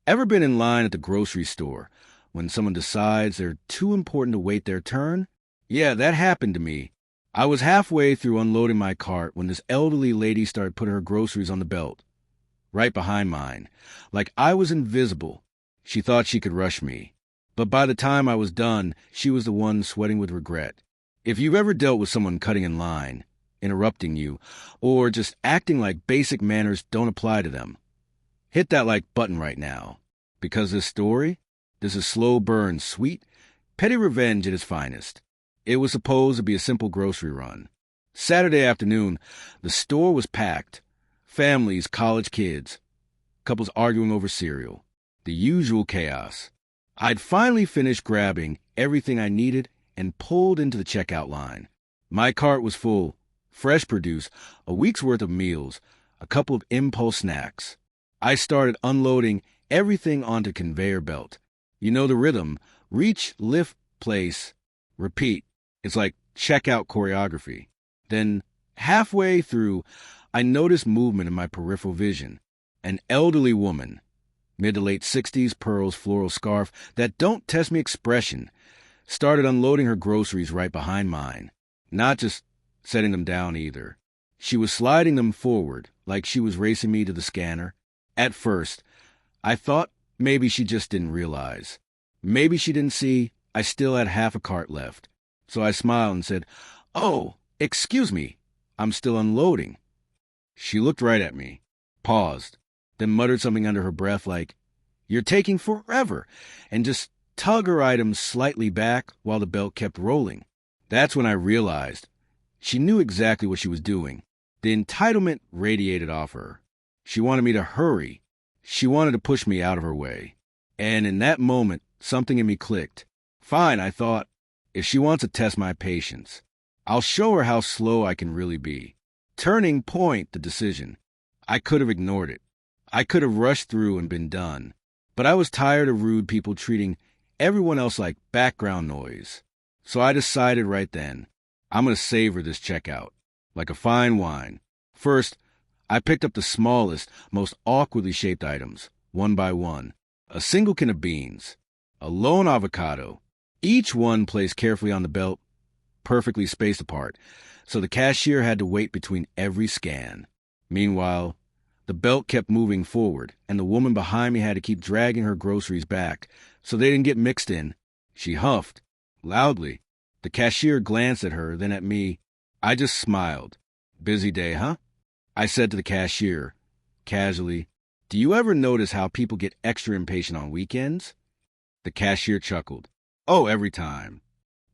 Ever been in line at the grocery store when someone decides they're too important to wait their turn? Yeah, that happened to me. I was halfway through unloading my cart when this elderly lady started putting her groceries on the belt, right behind mine, like I was invisible. She thought she could rush me. But by the time I was done, she was the one sweating with regret. If you've ever dealt with someone cutting in line, interrupting you, or just acting like basic manners don't apply to them, hit that like button right now. Because this is slow burn, sweet, petty revenge at its finest. It was supposed to be a simple grocery run. Saturday afternoon, the store was packed. Families, college kids, couples arguing over cereal. The usual chaos. I'd finally finished grabbing everything I needed and pulled into the checkout line. My cart was full. Fresh produce, a week's worth of meals, a couple of impulse snacks. I started unloading everything onto conveyor belt. You know the rhythm. Reach, lift, place, repeat. It's like checkout choreography. Then, halfway through, I noticed movement in my peripheral vision. An elderly woman, mid to late 60s, pearls, floral scarf, that don't test me expression, started unloading her groceries right behind mine. Not just setting them down either. She was sliding them forward, like she was racing me to the scanner. At first, I thought maybe she just didn't realize. Maybe she didn't see I still had half a cart left. So I smiled and said, "Oh, excuse me, I'm still unloading." She looked right at me, paused, then muttered something under her breath like, "You're taking forever," and just tugged her items slightly back while the belt kept rolling. That's when I realized she knew exactly what she was doing. The entitlement radiated off her. She wanted me to hurry. She wanted to push me out of her way. And in that moment, something in me clicked. Fine, I thought. If she wants to test my patience, I'll show her how slow I can really be. Turning point, the decision. I could have ignored it. I could have rushed through and been done. But I was tired of rude people treating everyone else like background noise. So I decided right then, I'm going to savor this checkout, like a fine wine. First, I picked up the smallest, most awkwardly shaped items, one by one. A single can of beans, a lone avocado, each one placed carefully on the belt, perfectly spaced apart, so the cashier had to wait between every scan. Meanwhile, the belt kept moving forward, and the woman behind me had to keep dragging her groceries back so they didn't get mixed in. She huffed, loudly. The cashier glanced at her, then at me. I just smiled. "Busy day, huh?" I said to the cashier, casually, "Do you ever notice how people get extra impatient on weekends?" The cashier chuckled. "Oh, every time."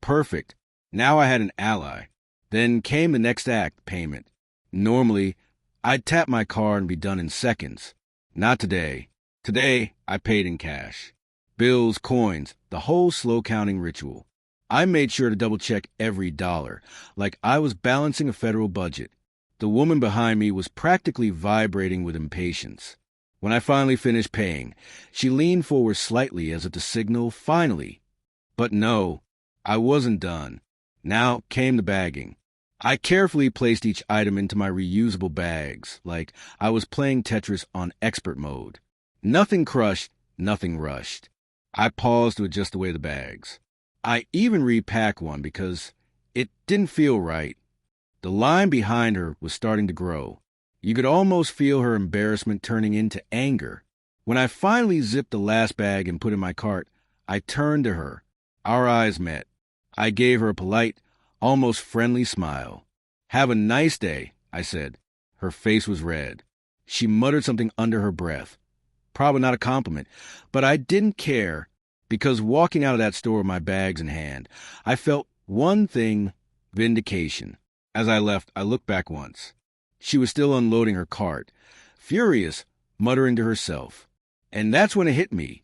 Perfect. Now I had an ally. Then came the next act, payment. Normally, I'd tap my card and be done in seconds. Not today. Today, I paid in cash. Bills, coins, the whole slow counting ritual. I made sure to double-check every dollar, like I was balancing a federal budget. The woman behind me was practically vibrating with impatience. When I finally finished paying, she leaned forward slightly as if to signal, finally. But no, I wasn't done. Now came the bagging. I carefully placed each item into my reusable bags, like I was playing Tetris on expert mode. Nothing crushed, nothing rushed. I paused to adjust away the bags. I even repacked one because it didn't feel right. The line behind her was starting to grow. You could almost feel her embarrassment turning into anger. When I finally zipped the last bag and put in my cart, I turned to her. Our eyes met. I gave her a polite, almost friendly smile. "Have a nice day," I said. Her face was red. She muttered something under her breath. Probably not a compliment, but I didn't care, because walking out of that store with my bags in hand, I felt one thing, vindication. As I left, I looked back once. She was still unloading her cart, furious, muttering to herself. And that's when it hit me.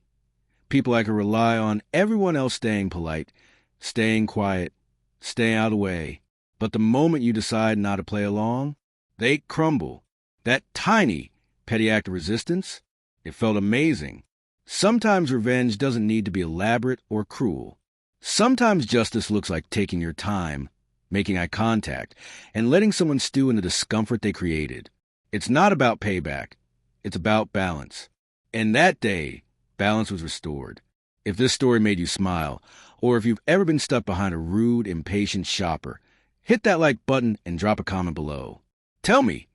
People I could rely on, everyone else staying polite, staying quiet, staying out of the way. But the moment you decide not to play along, they crumble. That tiny, petty act of resistance, it felt amazing. Sometimes revenge doesn't need to be elaborate or cruel. Sometimes justice looks like taking your time, making eye contact, and letting someone stew in the discomfort they created. It's not about payback. It's about balance. And that day, balance was restored. If this story made you smile, or if you've ever been stuck behind a rude, impatient shopper, hit that like button and drop a comment below. Tell me,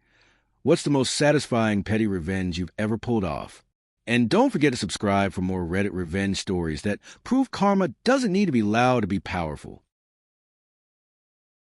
what's the most satisfying petty revenge you've ever pulled off? And don't forget to subscribe for more Reddit revenge stories that prove karma doesn't need to be loud to be powerful.